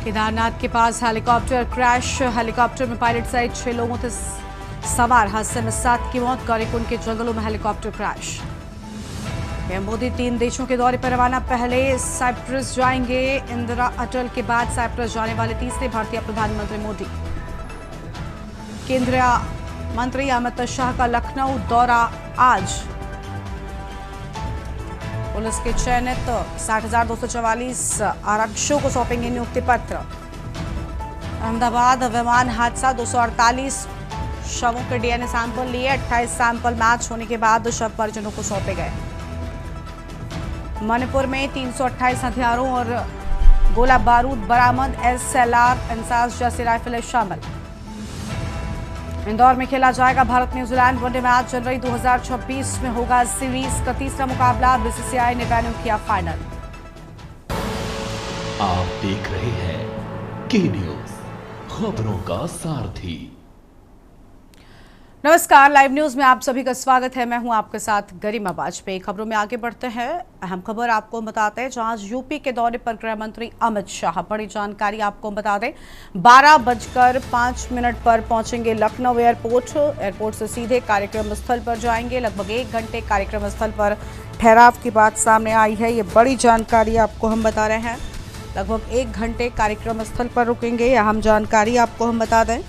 केदारनाथ के पास helicopter crash. Helicopter में pilot सहित 6 लोगों थे सवार। हादसे में 7 की मौत। गौरीकुंड के जंगलों में हेलीकॉप्टर क्रैश। पीएम मोदी 3 देशों के दौरे पर रवाना। पहले साइप्रस जाएंगे। इंदिरा अटल के बाद साइप्रस जाने वाले तीसरे भारतीय प्रधानमंत्री मोदी। केंद्रीय मंत्री अमित शाह का लखनऊ दौरा आज। पुलिस के चयनित 60,244 आरक्षकों को सौंपेंगे नियुक्ति पत्र। अहमदाबाद विमान हादसा 248 शवों के डीएनए सैंपल लिए। 28 सैंपल मैच होने के बाद शव परिजनों को सौंपे गए। मणिपुर में 328 हथियारों और गोला बारूद बरामद। SLR इंसास जैसी राइफलें शामिल। इंदौर में खेला जाएगा भारत न्यूजीलैंड वनडे मैच। जनवरी 2026 में होगा सीरीज का तीसरा मुकाबला। बीसीसीआई ने वेन्यू किया फाइनल। आप देख रहे हैं के न्यूज, खबरों का सारथी। नमस्कार, लाइव न्यूज में आप सभी का स्वागत है। मैं हूं आपके साथ गरिमा वाजपेयी। खबरों में आगे बढ़ते हैं। अहम खबर आपको बताते हैं, जहां यूपी के दौरे पर गृह मंत्री अमित शाह। बड़ी जानकारी आपको बता दें, 12:05 पर पहुंचेंगे लखनऊ एयरपोर्ट। एयरपोर्ट से सीधे कार्यक्रम स्थल पर जाएंगे। लगभग 1 घंटे कार्यक्रम स्थल पर ठहराव की बात सामने आई है। ये बड़ी जानकारी आपको हम बता रहे हैं। लगभग 1 घंटे कार्यक्रम स्थल पर रुकेंगे। अहम जानकारी आपको हम बता दें।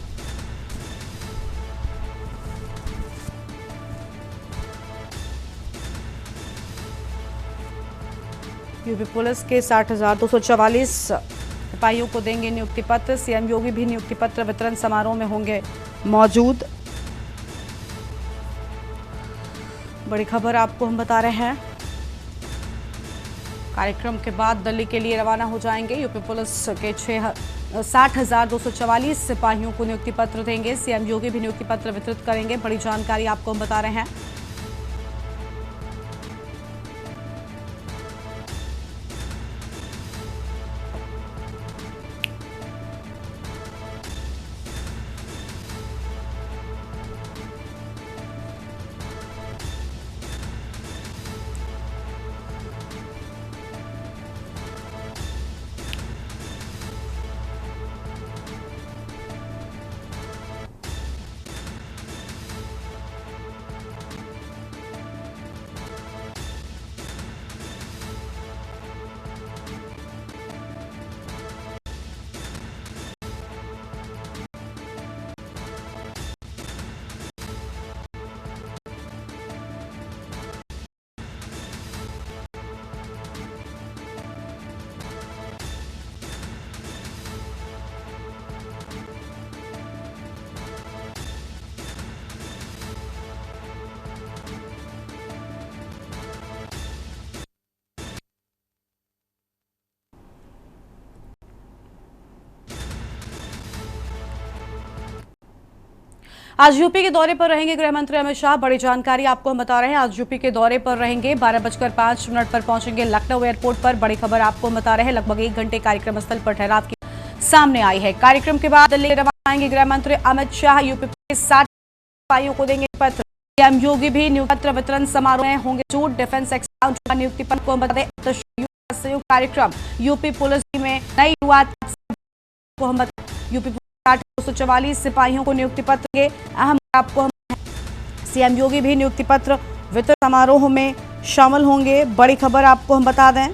यूपी पुलिस के 60,244 सिपाहियों को देंगे नियुक्ति पत्र। सीएम योगी भी नियुक्ति पत्र वितरण समारोह में होंगे मौजूद। बड़ी खबर आपको हम बता रहे हैं। कार्यक्रम के बाद दिल्ली के लिए रवाना हो जाएंगे। यूपी पुलिस के 60,244 सिपाहियों को नियुक्ति पत्र देंगे। सीएम योगी भी नियुक्ति पत्र वितरित करेंगे। बड़ी जानकारी आपको हम बता रहे हैं। आज यूपी के दौरे पर रहेंगे गृह मंत्री अमित शाह। बड़ी जानकारी आपको हम बता रहे हैं। आज यूपी के दौरे पर रहेंगे। 12:05 पर पहुंचेंगे लखनऊ एयरपोर्ट पर। बड़ी खबर आपको हम बता रहे हैं। लगभग 1 घंटे कार्यक्रम स्थल पर ठहराव की सामने आई है। कार्यक्रम के बाद दिल्ली रवाना आएंगे गृह मंत्री अमित शाह। यूपी के 60 सिपाहियों को देंगे पत्र। सीएम योगी भी नियुक्ति पत्र वितरण समारोह में होंगे मौजूद। डिफेंस एक्सपाउंड का नियुक्ति पत्र को बता दें। संयुक्त कार्यक्रम यूपी पुलिस में नई शुरुआत को हम बता। यूपी 60,244 सिपाहियों को नियुक्ति पत्र के अहम आपको सीएम योगी भी नियुक्ति पत्र वितरण समारोह में शामिल होंगे। बड़ी खबर आपको हम बता दें।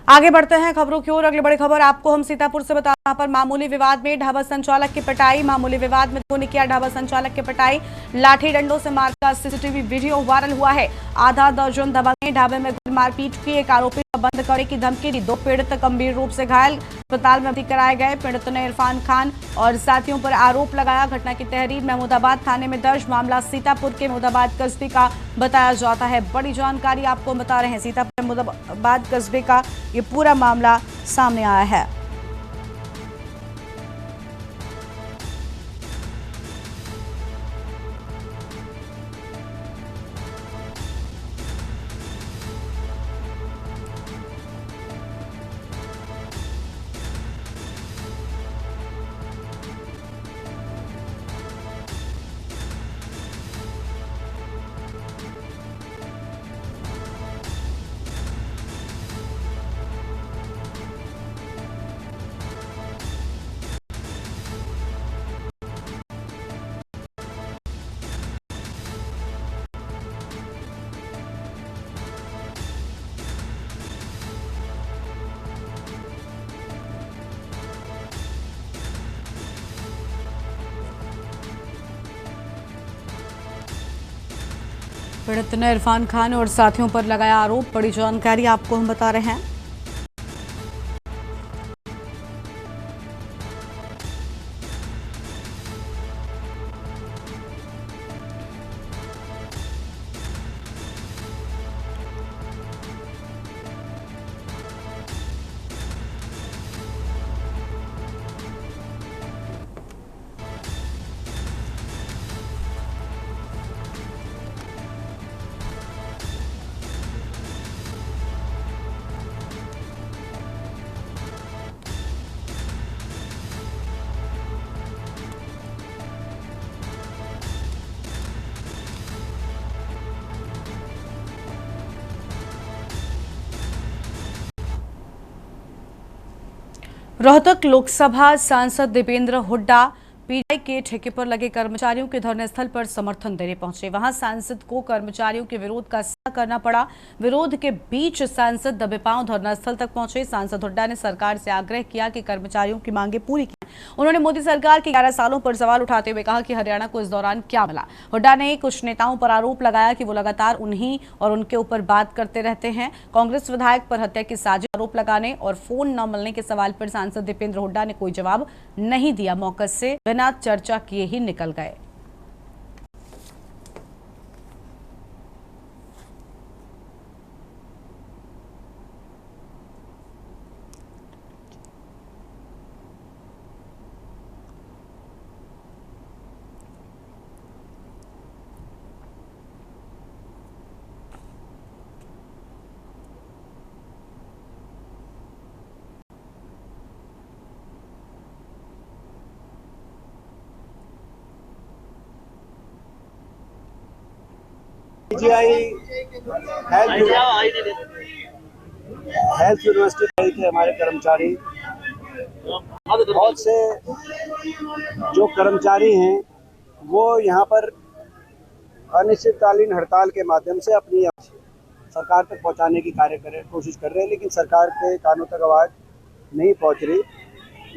आगे बढ़ते हैं खबरों की ओर। अगली बड़ी खबर आपको हम सीतापुर से बता। पर मामूली विवाद में ढाबा संचालक की पिटाई। मामूली विवाद में लोगों ने किया ढाबा संचालक की पिटाई। लाठी डंडों से मार का सीसीटीवी वीडियो वायरल हुआ है। आधा दर्जन दबंगे ढाबे में मारपीट की। एक आरोपी को बंद करने की धमकी दी। 2 पीड़ित गंभीर रूप से घायल अस्पताल में भर्ती कराए गए। पीड़ित ने इरफान खान और साथियों पर आरोप लगाया। घटना की तहरीर महमूदाबाद थाने में दर्ज। मामला सीतापुर के महमूदाबाद कस्बे का बताया जाता है। बड़ी जानकारी आपको बता रहे हैं। सीतापुर महमूदाबाद कस्बे का ये पूरा मामला सामने आया है। पीड़ित ने इरफान खान और साथियों पर लगाया आरोप। बड़ी जानकारी आपको हम बता रहे हैं। रोहतक लोकसभा सांसद दीपेंद्र हुड्डा पीजीआई के ठेके पर लगे कर्मचारियों के धरने स्थल पर समर्थन देने पहुंचे। वहां सांसद को कर्मचारियों के विरोध का सामना करना पड़ा। विरोध के बीच सांसद दबे पांव धरना स्थल तक पहुंचे। सांसद हुड्डा ने सरकार से आग्रह किया कि कर्मचारियों की मांगे पूरी की। उन्होंने मोदी सरकार के 11 सालों पर सवाल उठाते हुए कहा कि हरियाणा को इस दौरान क्या मिला। हुड्डा ने कुछ नेताओं पर आरोप लगाया कि वो लगातार उन्हीं और उनके ऊपर बात करते रहते हैं। कांग्रेस विधायक पर हत्या की साजिश आरोप लगाने और फोन न मिलने के सवाल पर सांसद दीपेंद्र हुड्डा ने कोई जवाब नहीं दिया। मौके से बिना चर्चा किए ही निकल गए। पीजीआई हेल्थ यूनिवर्सिटी के हमारे कर्मचारी, बहुत से जो कर्मचारी हैं वो यहाँ पर अनिश्चितकालीन हड़ताल के माध्यम से अपनी सरकार तक पहुँचाने की कोशिश कर रहे हैं, लेकिन सरकार के कानों तक आवाज़ नहीं पहुँच रही।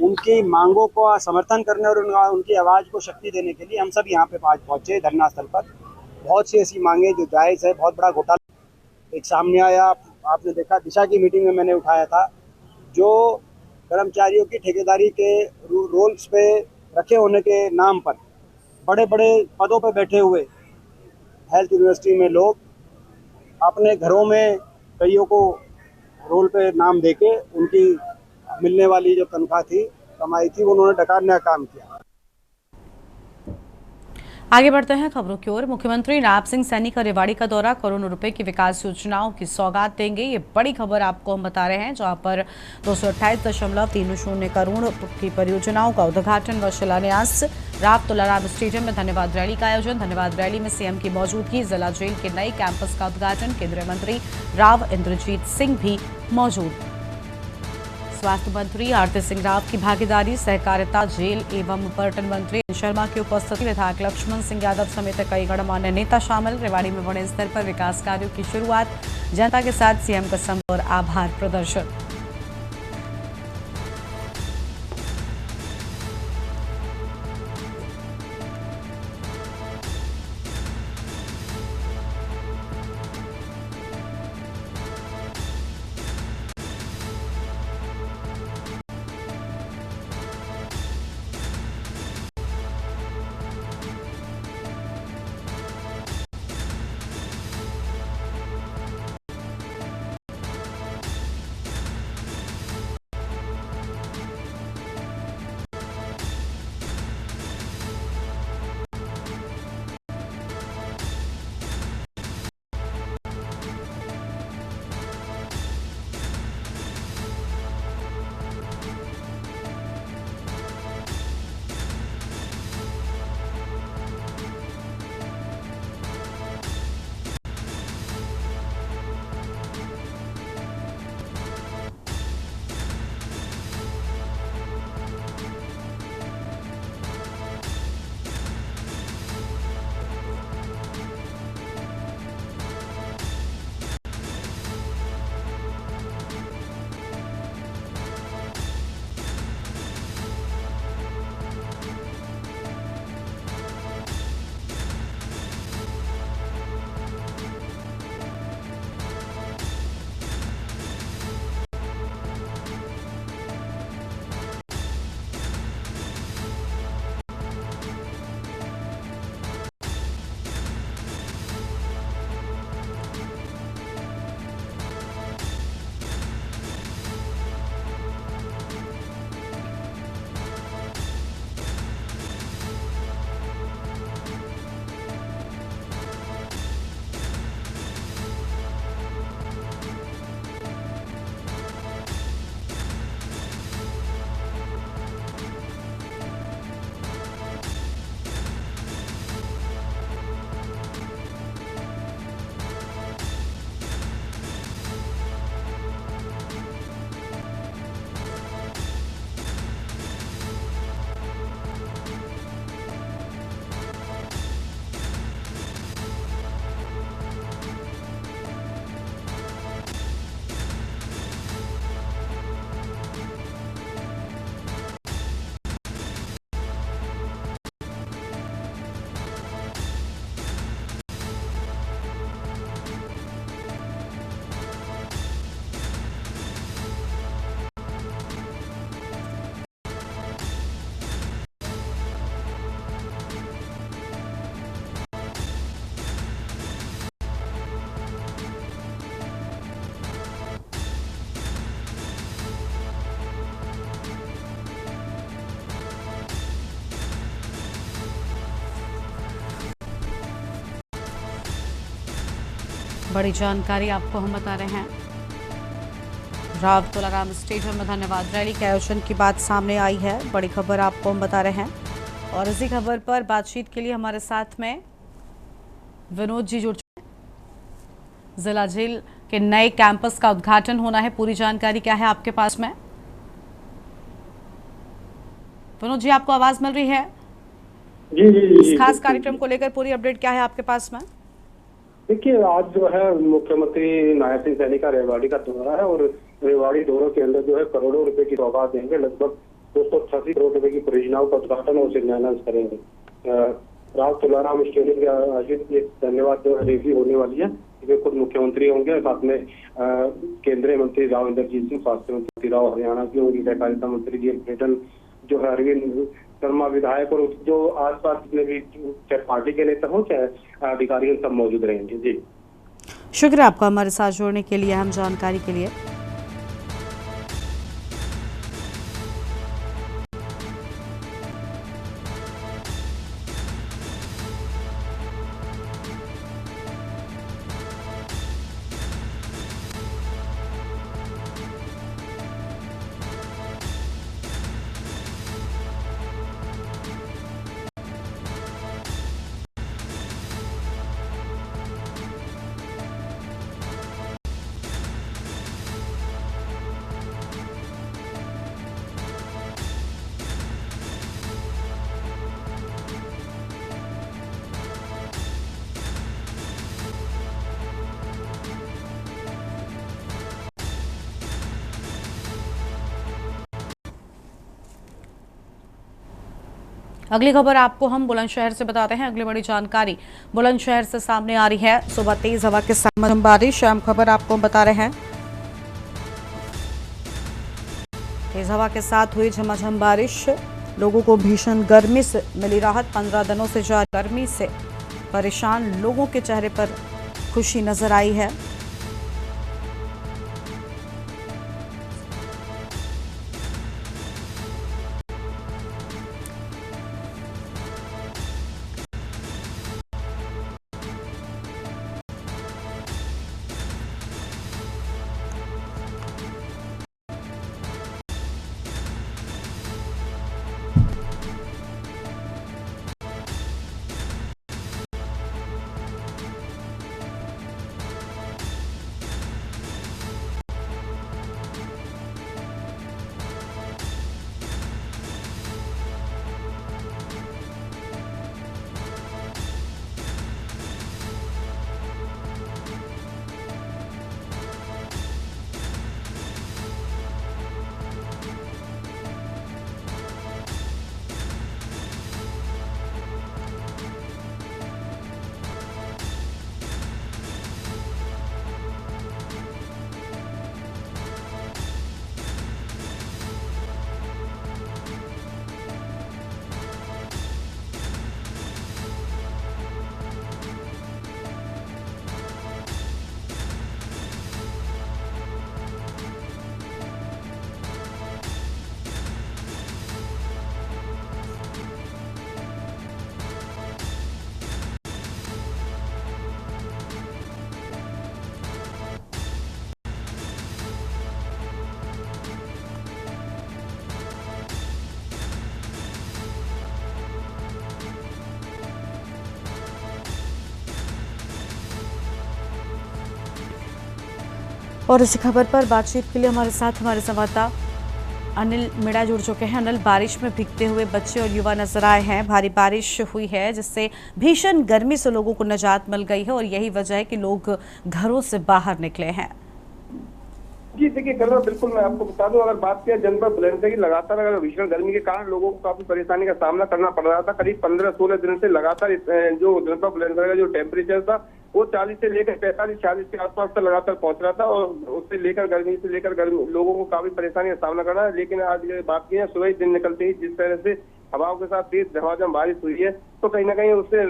उनकी मांगों को समर्थन करने और उनकी आवाज़ को शक्ति देने के लिए हम सब यहाँ पे आज पहुँचे धरना स्थल पर। बहुत सी ऐसी मांगे जो जायज़ है। बहुत बड़ा घोटाला एक सामने आया, आपने देखा, दिशा की मीटिंग में मैंने उठाया था, जो कर्मचारियों की ठेकेदारी के रोल्स पे रखे होने के नाम पर बड़े बड़े पदों पे बैठे हुए हेल्थ यूनिवर्सिटी में लोग अपने घरों में कईयों को रोल पे नाम देके उनकी मिलने वाली जो तनख्वाह थी, कमाई थी, उन्होंने डकारने का काम किया। आगे बढ़ते हैं खबरों की ओर। मुख्यमंत्री नायब सिंह सैनी का रेवाड़ी का दौरा, करोड़ों रुपए की विकास योजनाओं की सौगात देंगे। ये बड़ी खबर आपको हम बता रहे हैं, जहां पर 228.30 करोड़ की परियोजनाओं का उद्घाटन व शिलान्यास। राव तुलाराम स्टेडियम में धन्यवाद रैली का आयोजन। धन्यवाद रैली में सीएम की मौजूदगी। जिला जेल के नए कैंपस का उद्घाटन। केंद्रीय मंत्री राव इंद्रजीत सिंह भी मौजूद। स्वास्थ्य मंत्री आरती सिंह राव की भागीदारी। सहकारिता, जेल एवं पर्यटन मंत्री शर्मा की उपस्थिति। विधायक लक्ष्मण सिंह यादव समेत कई गणमान्य नेता शामिल। रेवाड़ी में बड़े स्तर पर विकास कार्यों की शुरुआत। जनता के साथ सीएम का संवाद और आभार प्रदर्शन। बड़ी जानकारी आपको हम बता रहे हैं। राव तुलाराम स्टेडियम में धन्यवाद रैली के आयोजन की बात सामने आई है। बड़ी खबर आपको हम बता रहे हैं और इसी खबर पर बातचीत के लिए हमारे साथ में विनोद जी जुड़ चुके हैं। जिला जेल के नए कैंपस का उद्घाटन होना है, पूरी जानकारी क्या है आपके पास में? विनोद जी, आपको आवाज मिल रही है? जी जी जी इस खास कार्यक्रम को लेकर पूरी अपडेट क्या है आपके पास में? देखिए, आज जो है मुख्यमंत्री नायब सिंह सैनी का रेवाड़ी का दौरा है और रेवाड़ी दौरे के अंदर जो है करोड़ों रुपए की सौगात देंगे। लगभग 288 करोड़ रुपए की परियोजनाओं का उद्घाटन और शिलान्यास करेंगे। राव तुलाराम स्टेडियम के आयोजित ये धन्यवाद रैली होने वाली है। इसमें खुद मुख्यमंत्री होंगे, साथ में केंद्रीय मंत्री राव इंद्रजीत सिंह, स्वास्थ्य मंत्री राव हरियाणा की होंगी, सहकारिता मंत्री जी पर्यटन जो है अरविंद शर्मा विधायक और जो आसपास जितने भी चाहे पार्टी के नेता हो चाहे अधिकारी सब मौजूद रहेंगे। जी शुक्रिया आपका हमारे साथ जुड़ने के लिए, अहम जानकारी के लिए। अगली खबर आपको हम बुलंदशहर से बताते हैं। अगली बड़ी जानकारी बुलंदशहर से सामने आ रही है। सुबह तेज हवा के साथ मध्यम बारिश, अहम खबर आपको हम बता रहे हैं। तेज हवा के साथ हुई झमाझम बारिश, लोगों को भीषण गर्मी से मिली राहत। 15 दिनों से जारी गर्मी से परेशान लोगों के चेहरे पर खुशी नजर आई है। और इसी खबर पर बातचीत के लिए हमारे साथ हमारे संवाददाता अनिल मिड़ा जुड़ चुके हैं। अनिल, बारिश में भीगते हुए बच्चे और युवा नजर आए हैं। भारी बारिश हुई है जिससे भीषण गर्मी से लोगों को निजात मिल गई है और यही वजह है कि लोग घरों से बाहर निकले हैं। जी देखिए कल बिल्कुल मैं आपको बता दूं, अगर बात किया जनपद बुलंदशहर की, लगातार अगर भीषण गर्मी के कारण लोगों को काफी परेशानी का सामना करना पड़ रहा था। करीब 15-16 दिन से लगातार जो जनपद बुलंदशहर का जो टेम्परेचर था वो 40 से लेकर 45-46 के आसपास तक लगातार पहुंच रहा था और उससे लेकर गर्मी लोगों को काफी परेशानी का सामना करना है। लेकिन आज बात की है, सुबह ही दिन निकलते ही जिस तरह से हवाओं के साथ तेज झमाझम बारिश हुई है तो कहीं ना कहीं उससे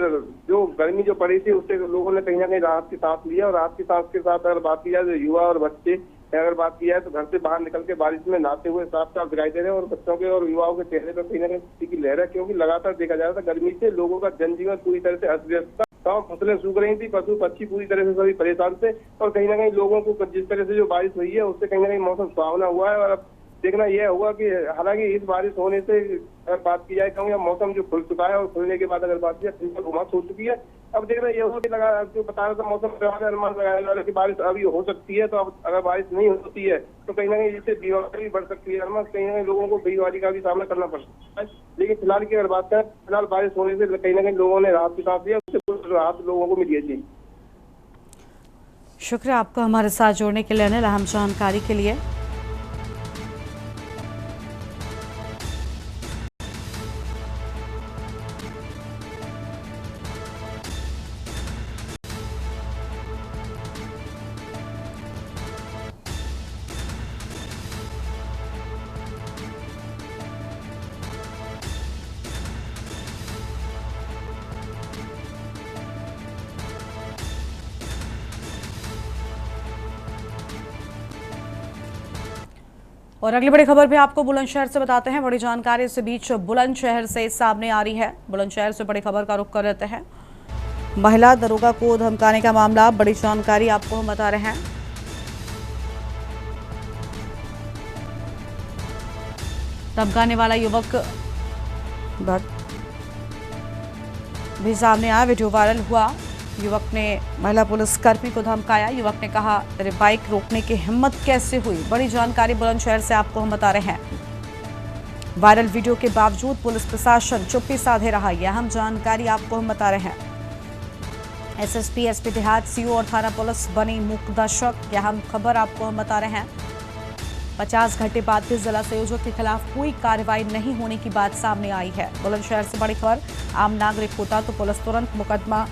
जो गर्मी जो पड़ी थी उससे लोगों ने कहीं ना कहीं राहत की सांस ली है। और राहत की सांस के साथ अगर बात की जाए तो युवा और बच्चे अगर बात की जाए तो घर से बाहर निकल के बारिश में नहाते हुए साफ साफ दिखाई दे रहे हैं और बच्चों के और युवाओं के चेहरे पर कहीं ना कहीं खुशी की लहर है, क्योंकि लगातार देखा जा रहा था गर्मी से लोगों का जनजीवन पूरी तरह से अस्त व्यस्त था। तमाम फसलें सूख रही थी, पशु पक्षी पूरी तरह से सभी परेशान थे। और कहीं ना कहीं लोगों को जिस तरह से जो बारिश हुई है उससे कहीं ना कहीं मौसम सुहावना हुआ है। और अब देखना यह होगा कि हालांकि इस बारिश होने से अगर बात की जाए कहूँगा मौसम जो खुल चुका है और खुलने के बाद अगर बात की जाए उमस हो चुकी है। अब देखना यह होगा कि लगा जो बता रहा था मौसम विभाग ने अनुमान लगाया जा रहा है कि बारिश अभी हो सकती है। तो अब अगर बारिश नहीं होती है तो कहीं ना कहीं इससे बीमारी भी बढ़ सकती है। कहीं ना कहीं लोगों को बीमारी का भी सामना करना पड़ सकता है। लेकिन फिलहाल की अगर बात करें, फिलहाल बारिश होने से कहीं ना कहीं लोगों ने राहत की सांस लिया, उससे कुछ राहत लोगों को मिली है। जी शुक्रिया आपको हमारे साथ जोड़ने के लिए अनिल, अहम जानकारी के लिए। और अगली बड़ी खबर भी आपको बुलंदशहर से बताते हैं। बड़ी जानकारी इस बीच बुलंदशहर से सामने आ रही है। बुलंदशहर से बड़ी खबर का रुख कर लेते हैं। महिला दरोगा को धमकाने का मामला, बड़ी जानकारी आपको हम बता रहे हैं। धमकाने वाला युवक भी सामने आया, वीडियो वायरल हुआ। युवक ने महिला पुलिसकर्मी को धमकाया। युवक ने कहा, तेरे बाइक रोकने की हिम्मत कैसे हुई। बड़ी जानकारी बुलंदशहर से आपको हम बता रहे हैं। वायरल वीडियो के बावजूद पुलिस प्रशासन चुप्पी साधे रहा। यह अहम जानकारी आपको हम बता रहे हैं। एसएसपी, एसपी देहात, सीओ और थाना पुलिस बनी मूकदर्शक। यह अहम खबर आपको हम बता रहे हैं। 50 घंटे बाद भी जिला संयोजक के खिलाफ कोई कार्रवाई नहीं होने की बात सामने आई है। बुलंदशहर से बड़ी खबर, आम नागरिक होता तो पुलिस तुरंत मुकदमा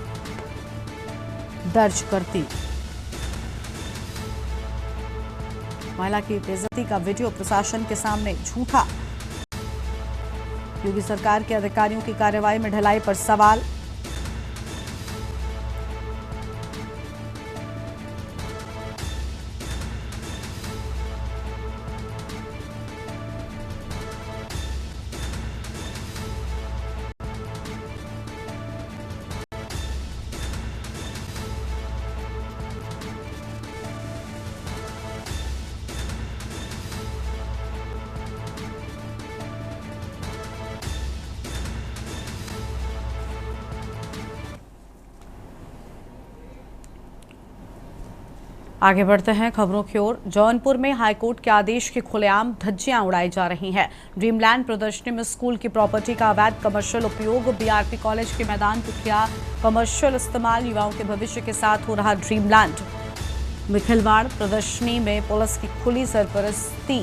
दर्ज करती। महिला की बेइज्जती का वीडियो प्रशासन के सामने झूठा। योगी सरकार के अधिकारियों की कार्रवाई में ढिलाई पर सवाल। आगे बढ़ते हैं खबरों की ओर। जौनपुर में हाईकोर्ट के आदेश की खुलेआम धज्जियां उड़ाई जा रही हैं। ड्रीमलैंड प्रदर्शनी में स्कूल की प्रॉपर्टी का अवैध कमर्शियल उपयोग, बीआरपी कॉलेज के मैदान को किया कमर्शियल इस्तेमाल, युवाओं के भविष्य के साथ हो रहा ड्रीमलैंड में खिलवाड़। प्रदर्शनी में पुलिस की खुली सरपरस्ती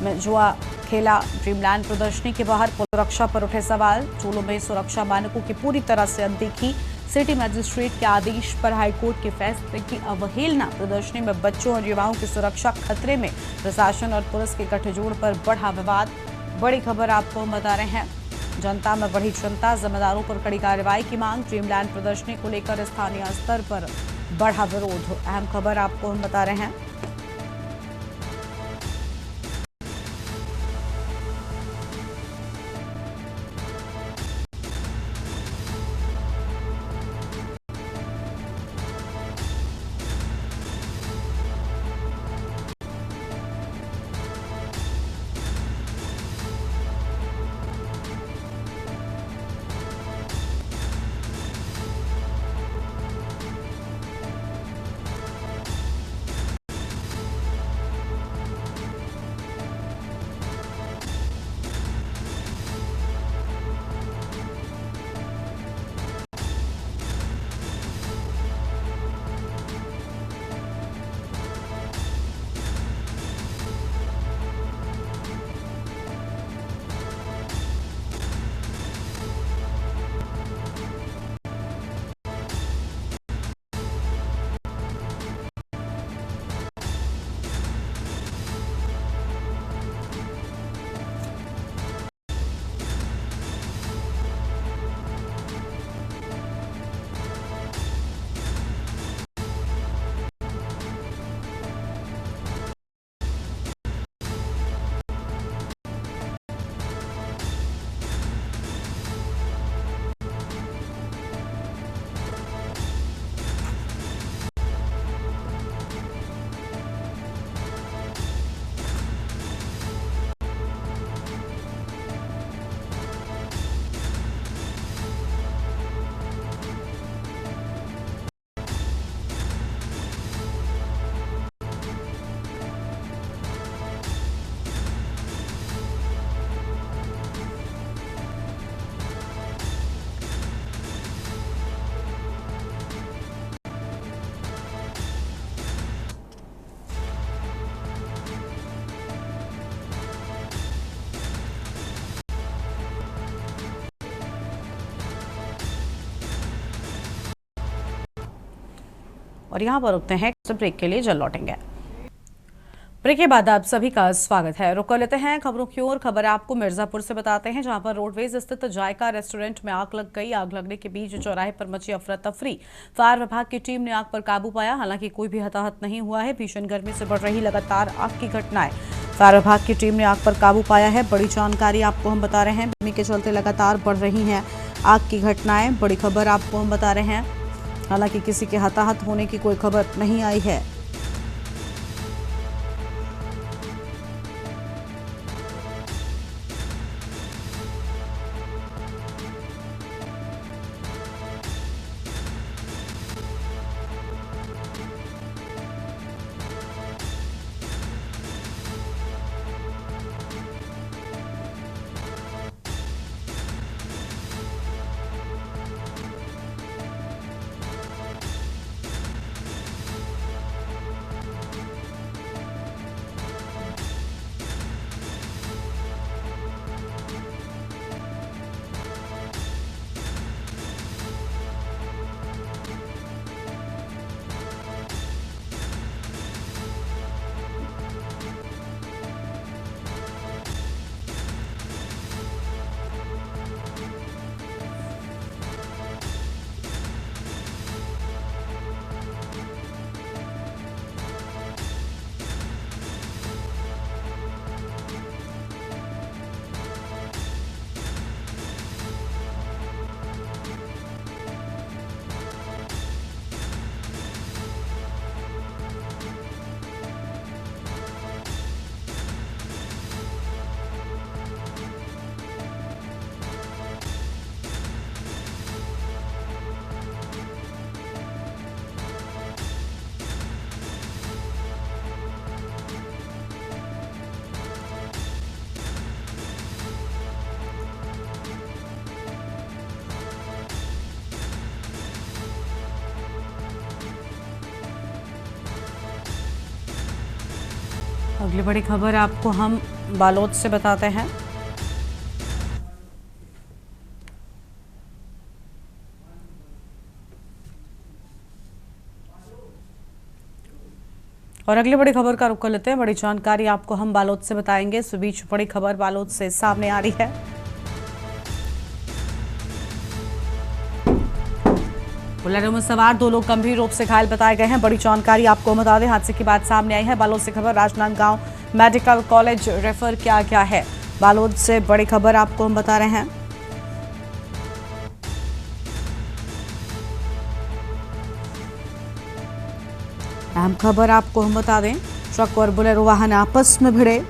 में जुआ खेला। ड्रीमलैंड प्रदर्शनी के बाहर सुरक्षा पर उठे सवाल। चोलों में सुरक्षा मानकों की पूरी तरह से अनदेखी। सिटी मजिस्ट्रेट के आदेश पर हाईकोर्ट के फैसले की अवहेलना। प्रदर्शनी में बच्चों और युवाओं की सुरक्षा खतरे में। प्रशासन और पुलिस के गठजोड़ पर बढ़ा विवाद। बड़ी खबर आपको हम बता रहे हैं। जनता में बढ़ी चिंता, जिम्मेदारों पर कड़ी कार्रवाई की मांग। ड्रीमलैंड प्रदर्शनी को लेकर स्थानीय स्तर पर बढ़ा विरोध। अहम खबर आपको हम बता रहे हैं। और यहाँ पर रुकते हैं, ब्रेक के लिए जल्द लौटेंगे। ब्रेक के बाद आप सभी का स्वागत है। रुक कर लेते हैं खबरों की ओर। खबर आपको मिर्जापुर से बताते हैं, जहां पर रोडवेज स्थित जायका रेस्टोरेंट में आग लग गई। आग लगने के बीच चौराहे पर मची अफरा तफरी। फायर विभाग की टीम ने आग पर काबू पाया, हालांकि कोई भी हताहत नहीं हुआ है। भीषण गर्मी से बढ़ रही लगातार आग की घटनाएं, फायर विभाग की टीम ने आग पर काबू पाया है। बड़ी जानकारी आपको हम बता रहे हैं। गर्मी के चलते लगातार बढ़ रही हैं आग की घटनाएं। बड़ी खबर आपको हम बता रहे हैं, हालांकि किसी के हताहत होने की कोई खबर नहीं आई है। अगली बड़ी खबर आपको हम बालोद से बताते हैं। और अगली बड़ी खबर का रुख कर लेते हैं। बड़ी जानकारी आपको हम बालोद से बताएंगे। इस बीच बड़ी खबर बालोद से सामने आ रही है। बुलेरो में सवार 2 लोग गंभीर रूप से घायल बताए गए हैं। बड़ी जानकारी आपको बता दें, हादसे की बात सामने आई है। बालोद से खबर, राजनांदगांव मेडिकल कॉलेज रेफर किया गया है। बालोद से बड़ी खबर आपको हम बता रहे हैं। अहम खबर आपको हम बता दें, ट्रक और बुलेरो वाहन आपस में भिड़े।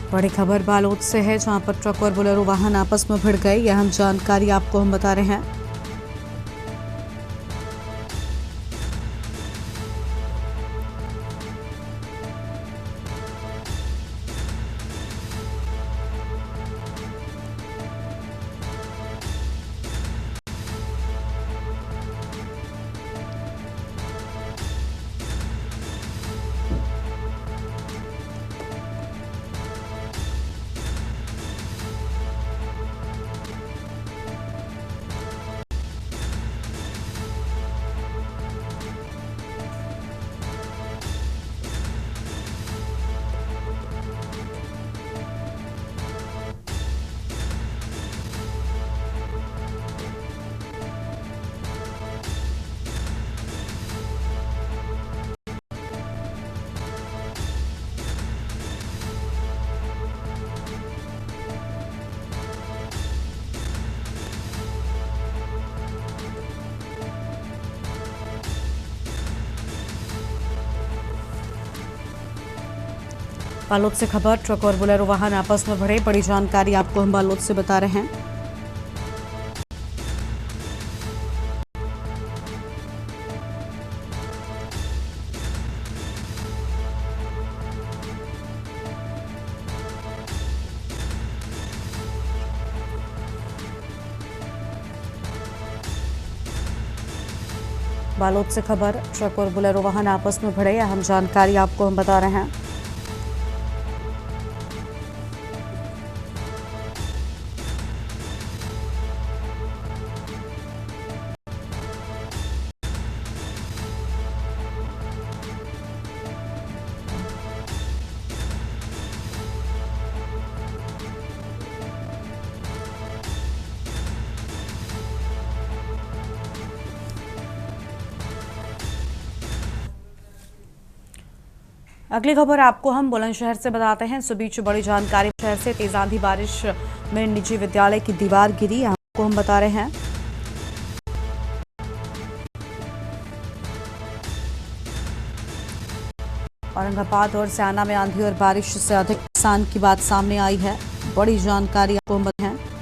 बड़ी खबर बालोद से है, जहां पर ट्रक और बोलेरो वाहन आपस में भिड़ गए। यह अहम जानकारी आपको हम बता रहे हैं। बालोद से खबर, ट्रक और बोलेरो वाहन आपस में भिड़े। बड़ी जानकारी आपको हम बालोद से बता रहे हैं। बालोद से खबर, ट्रक और बोलेरो वाहन आपस में भिड़े। अहम जानकारी आपको हम बता रहे हैं। अगली खबर आपको हम बुलंदशहर से बताते हैं। इस बीच बड़ी जानकारी, शहर से तेज आंधी बारिश में निजी विद्यालय की दीवार गिरी। आपको हम बता रहे हैं। औरंगाबाद और सयाना में आंधी और बारिश से अधिक नुकसान की बात सामने आई है। बड़ी जानकारी आपको हम बताते हैं।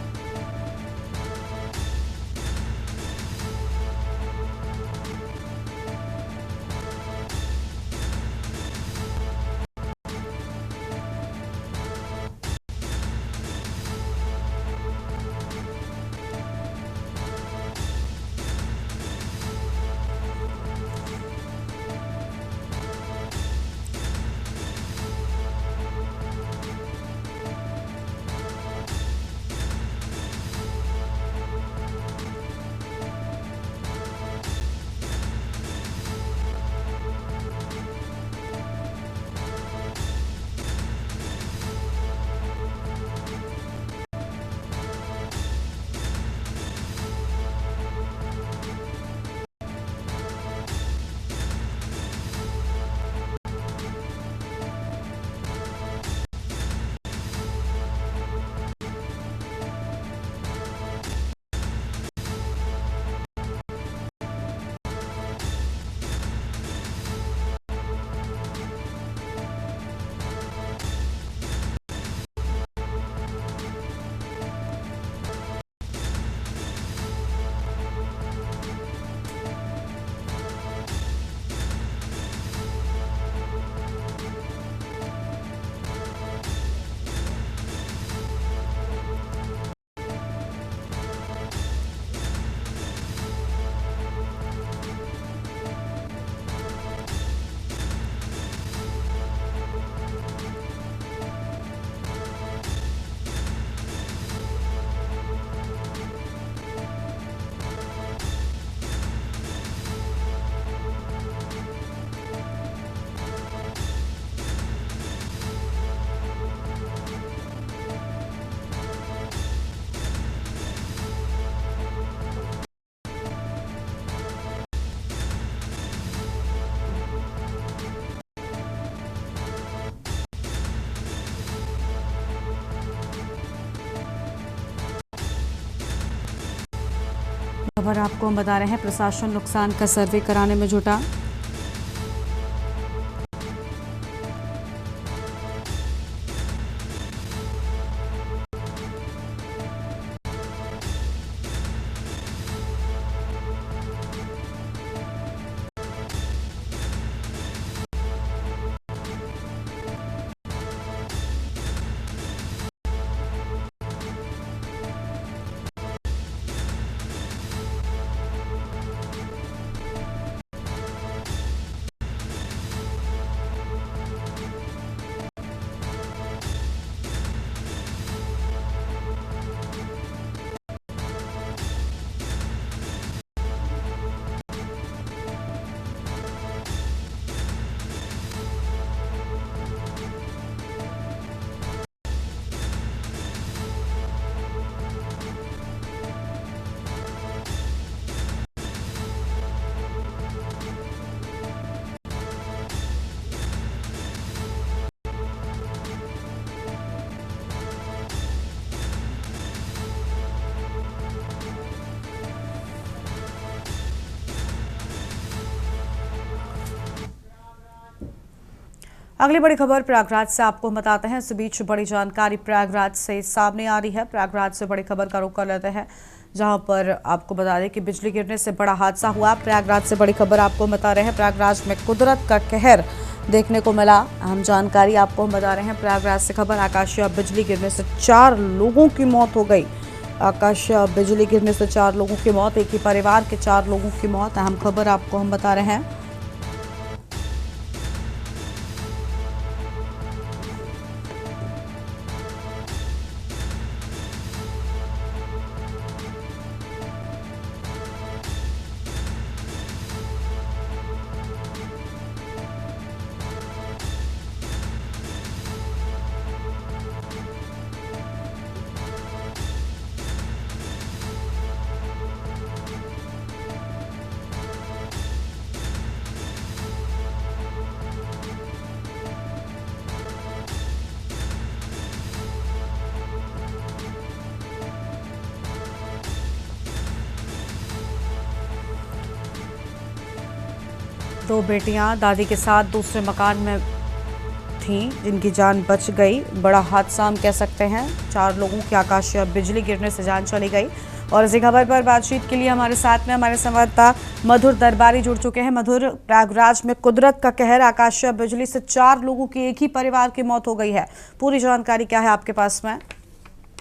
खबर आपको हम बता रहे हैं। प्रशासन नुकसान का सर्वे कराने में जुटा। अगली बड़ी खबर प्रयागराज से आपको बताते हैं। इस बीच बड़ी जानकारी प्रयागराज से सामने आ रही है। प्रयागराज से बड़ी खबर का रुख कर लेते हैं, जहां पर आपको बता दें कि बिजली गिरने से बड़ा हादसा हुआ। प्रयागराज से बड़ी खबर आपको बता रहे हैं। प्रयागराज में कुदरत का कहर देखने को मिला। अहम जानकारी आपको हम बता रहे हैं। प्रयागराज से खबर, आकाशीय बिजली गिरने से 4 लोगों की मौत हो गई। आकाशीय बिजली गिरने से 4 लोगों की मौत, एक ही परिवार के 4 लोगों की मौत। अहम खबर आपको हम बता रहे हैं। दो बेटियां दादी के साथ दूसरे मकान में थीं, जिनकी जान बच गई। बड़ा हादसा हम कह सकते हैं। 4 लोगों की आकाशीय बिजली गिरने से जान चली गई। और इसी खबर पर बातचीत के लिए हमारे साथ में हमारे संवाददाता मधुर दरबारी जुड़ चुके हैं। मधुर, प्रयागराज में कुदरत का कहर, आकाशीय बिजली से 4 लोगों की एक ही परिवार की मौत हो गई है। पूरी जानकारी क्या है आपके पास में?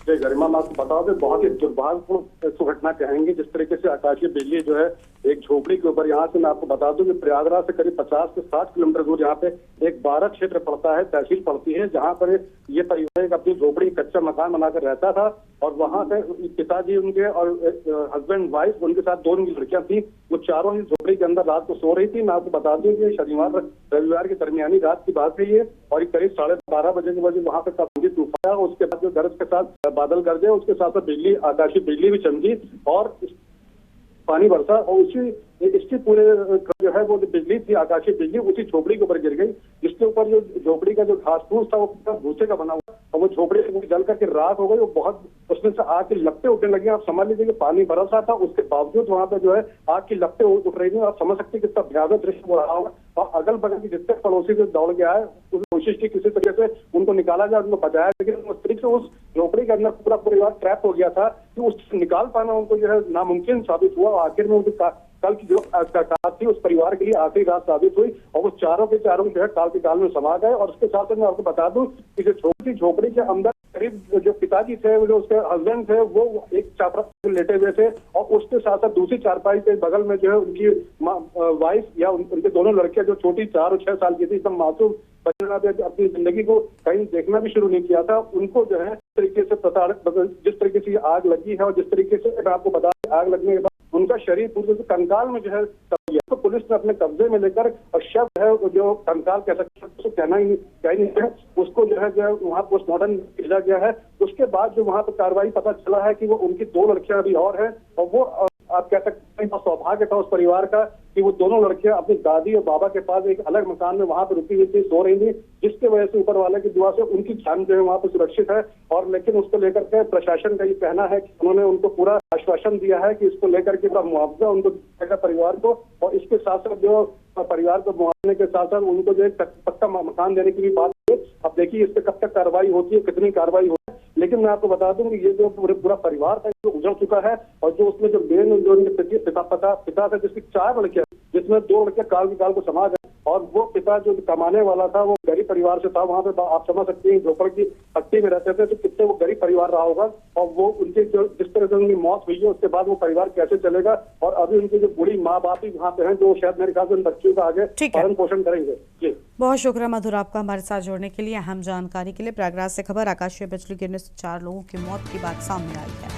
गरिमा, मैं आपको बता दें, बहुत ही दुर्भाग्यपूर्ण घटना कहेंगे। जिस तरीके से आकाशीय बिजली जो है एक झोपड़ी के ऊपर, यहाँ से मैं आपको बता दूं कि प्रयागराज से करीब 50 से 60 किलोमीटर दूर यहाँ पे एक 12 क्षेत्र पड़ता है, तहसील पड़ती है, जहाँ पर ये परिवार अपनी झोपड़ी कच्चा मकान बनाकर रहता था। और वहां से पिताजी उनके और हस्बैंड वाइफ, उनके साथ 2 लड़कियां थी। वो चारों ही झोपड़ी के अंदर रात को सो रही थी। मैं आपको बता दूं कि शनिवार रविवार की दरमियानी रात की बात है ये, और ये करीब 12:30 बजे के बजे वहां पे काफी तूफान आया। उसके बाद जो गरज के साथ बादल गरजे, उसके साथ साथ बिजली, आकाशीय बिजली भी चमकी और पानी बरसा। और इसकी पूरे जो है वो बिजली थी, आकाशीय बिजली, उसी झोपड़ी के ऊपर गिर गई, जिसके ऊपर जो झोपड़ी का जो घास फूस था वो पूरा भूसे का बना हुआ, और वो झोपड़ी जल करके राख हो गई। वो बहुत उसमें से आग की लपटें उठने लगी। आप समझ लीजिए कि पानी बरसा था, उसके बावजूद वहां पे जो है आग की लपटें उठ रही थी। आप समझ सकते कितना भयावह दृश्य हो रहा होगा। और अगल बगल की जितने पड़ोसी जो दौड़ गया है, कोशिश की किसी तरीके से उनको निकाला जाए, उनको बचाया, लेकिन उस तरीके से उस झोपड़ी के अंदर पूरा परिवार ट्रैप हो गया था कि उससे निकाल पाना उनको जो है नामुमकिन साबित हुआ। आखिर में उनकी कल की जो रात थी उस परिवार के लिए आखिरी रात साबित हुई, और वो चारों के चारों जो है काल के काल में समा गए। और उसके साथ मैं आपको बता दूं कि जो छोटी झोपड़ी के अंदर करीब जो पिताजी थे, जो उसके हस्बैंड थे, वो एक चारपाई लेटे हुए थे, और उसके साथ साथ दूसरी चारपाई के बगल में जो है उनकी वाइफ या उनके दोनों लड़कियां जो छोटी 4 और 6 साल की थी, एकदम मासूम बच्चों ने अपनी जिंदगी को कहीं देखना भी शुरू नहीं किया था। उनको जो है जिस तरीके से जिस तरीके से आग लगी है, और जिस तरीके से मैं आपको बता आग लगने के बाद उनका शरीर पूरे कंकाल में जो है तो पुलिस ने अपने कब्जे में लेकर, और शव है जो कंकाल कह सकते हैं, उसको कहना ही नहीं है, उसको जो है वहाँ पोस्टमार्टम भेजा गया है। उसके बाद जो वहाँ पर कार्रवाई पता चला है कि वो उनकी 2 लड़कियां अभी और हैं, और वो आप कह सकते हैं सौभाग्य था उस परिवार का कि वो दोनों लड़कियां अपनी दादी और बाबा के पास एक अलग मकान में वहां पर रुकी हुई थी, सो रही थी, जिसके वजह से ऊपर वाले की दुआ से उनकी जान जो है वहां पर सुरक्षित है। और लेकिन उसको लेकर के प्रशासन का ये कहना है कि उन्होंने उनको पूरा आश्वासन दिया है कि इसको लेकर के पूरा मुआवजा उनको देगा परिवार को, और इसके साथ साथ जो परिवार को मुआवजे के साथ साथ उनको जो एक पक्का मकान देने की भी बात है। अब देखिए इस पर कब तक कार्रवाई होती है, कितनी कार्रवाई होती है। लेकिन मैं आपको बता दूं कि ये जो पूरा परिवार था जो उजड़ चुका है, और जो उसमें जो मेन जो उनके पिता था, जिसकी 4 लड़कियां, जिसमें 2 लड़कियां काल के काल को समा गए, और वो पिता जो कमाने वाला था वो गरीब परिवार से था। वहां पे आप समझ सकते हैं झोपड़ की पट्टी में रहते थे, तो कितने वो गरीब परिवार रहा होगा। और वो उनकी जो जिस तरह से उनकी मौत हुई है, उसके बाद वो परिवार कैसे चलेगा। और अभी उनकी जो बूढ़ी माँ बाप ही वहाँ पे हैं, जो शायद मेरे ख्याल से उन बच्चों का आगे पालन पोषण करेंगे। जी, बहुत शुक्रिया मधुर आपका हमारे साथ जोड़ने के लिए, अहम जानकारी के लिए। प्रयागराज से खबर, आकाशीय बिजली गिरने से 4 लोगों की मौत की बात सामने आई है।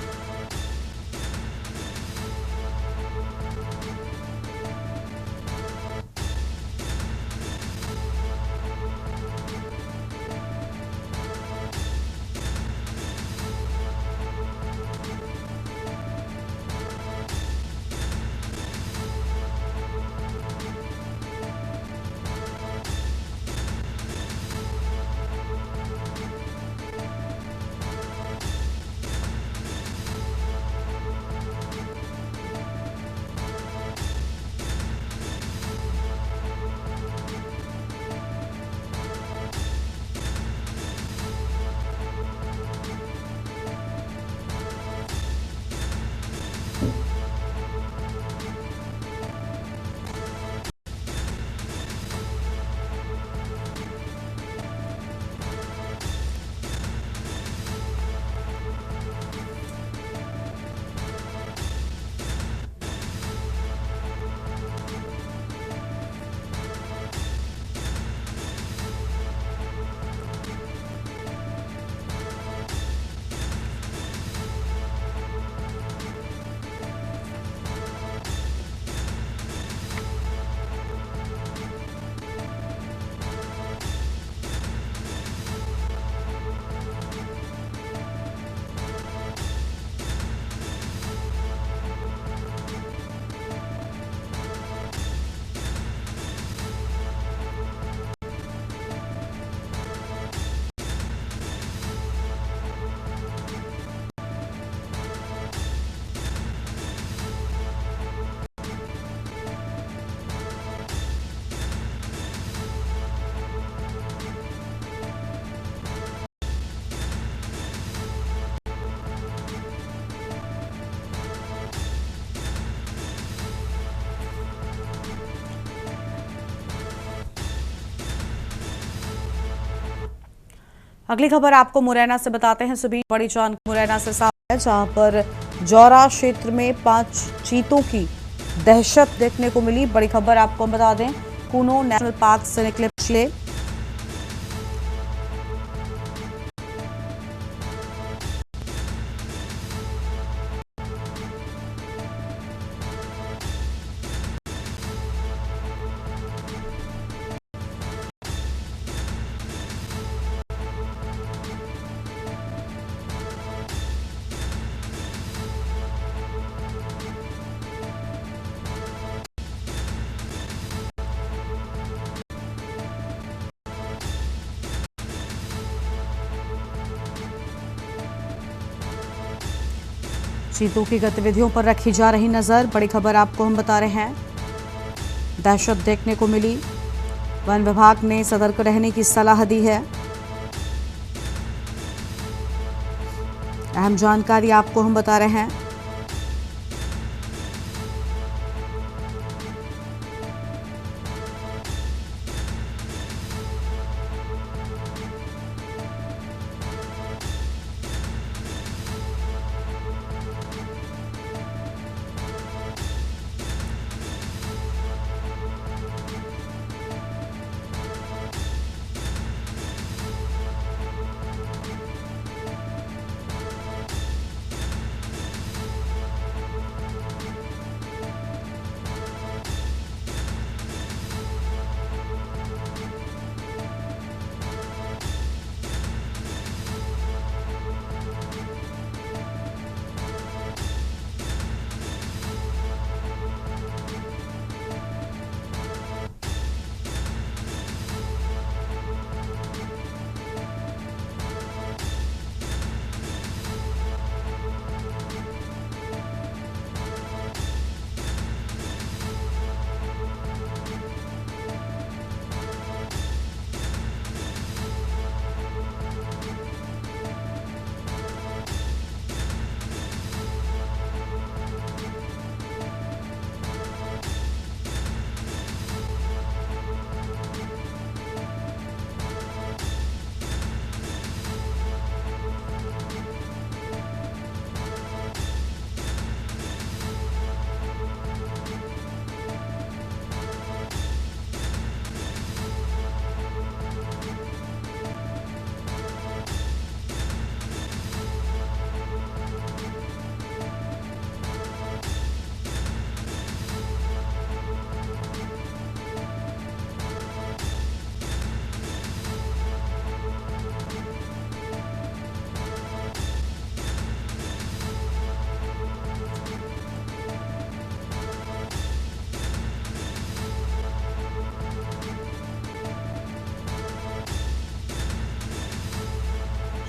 अगली खबर आपको मुरैना से बताते हैं। सभी बड़ी जानकारी मुरैना से सामने है, जहां पर जौरा क्षेत्र में 5 चीतों की दहशत देखने को मिली। बड़ी खबर आपको हम बता दें, कूनो नेशनल पार्क से निकले पिछले चीतों की गतिविधियों पर रखी जा रही नजर। बड़ी खबर आपको हम बता रहे हैं, दहशत देखने को मिली। वन विभाग ने सतर्क रहने की सलाह दी है। अहम जानकारी आपको हम बता रहे हैं।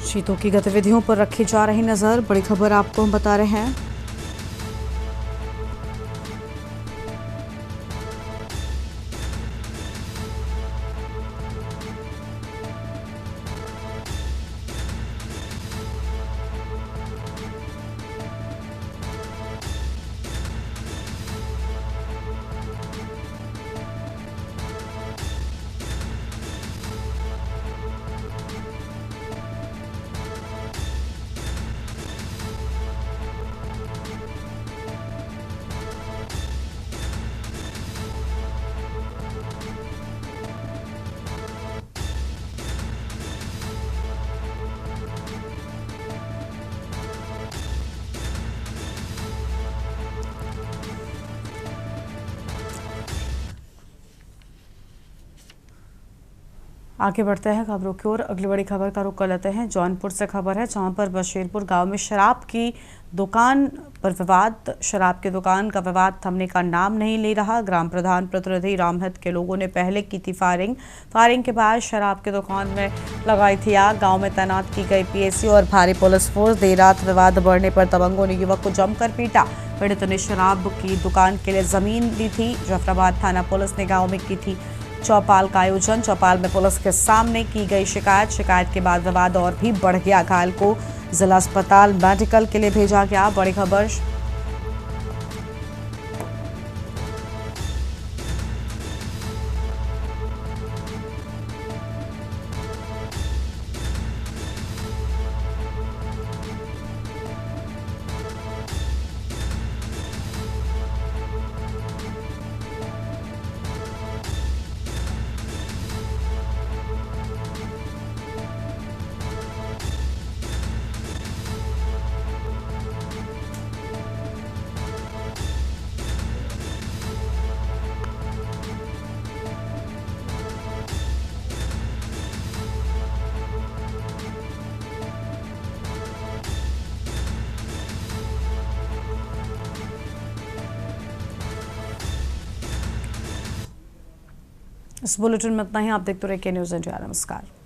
चीतों की गतिविधियों पर रखी जा रही नजर। बड़ी खबर आपको हम बता रहे हैं। आगे बढ़ते हैं खबरों की ओर। अगली बड़ी खबर का रुख कर लेते हैं। जौनपुर से खबर है, जहां पर बशीरपुर गांव में शराब की दुकान पर विवाद। शराब की दुकान का विवाद थमने का नाम नहीं ले रहा। ग्राम प्रधान प्रतिनिधि रामहत के लोगों ने पहले की थी फायरिंग के बाद शराब की दुकान में लगाई थी आग। गांव में तैनात की गई पीएसी और भारी पुलिस फोर्स। देर रात विवाद बढ़ने पर दबंगों ने युवक को जमकर पीटा। पीड़ित ने शराब की दुकान के लिए जमीन दी थी। जाफराबाद थाना पुलिस ने गाँव में की थी चौपाल का आयोजन। चौपाल में पुलिस के सामने की गई शिकायत के बाद विवाद और भी बढ़ गया। घायल को जिला अस्पताल मेडिकल के लिए भेजा गया। बड़ी खबर इस बुलेटिन में इतना ही। आप देखते रहिए के न्यूज़ इंडिया। नमस्कार।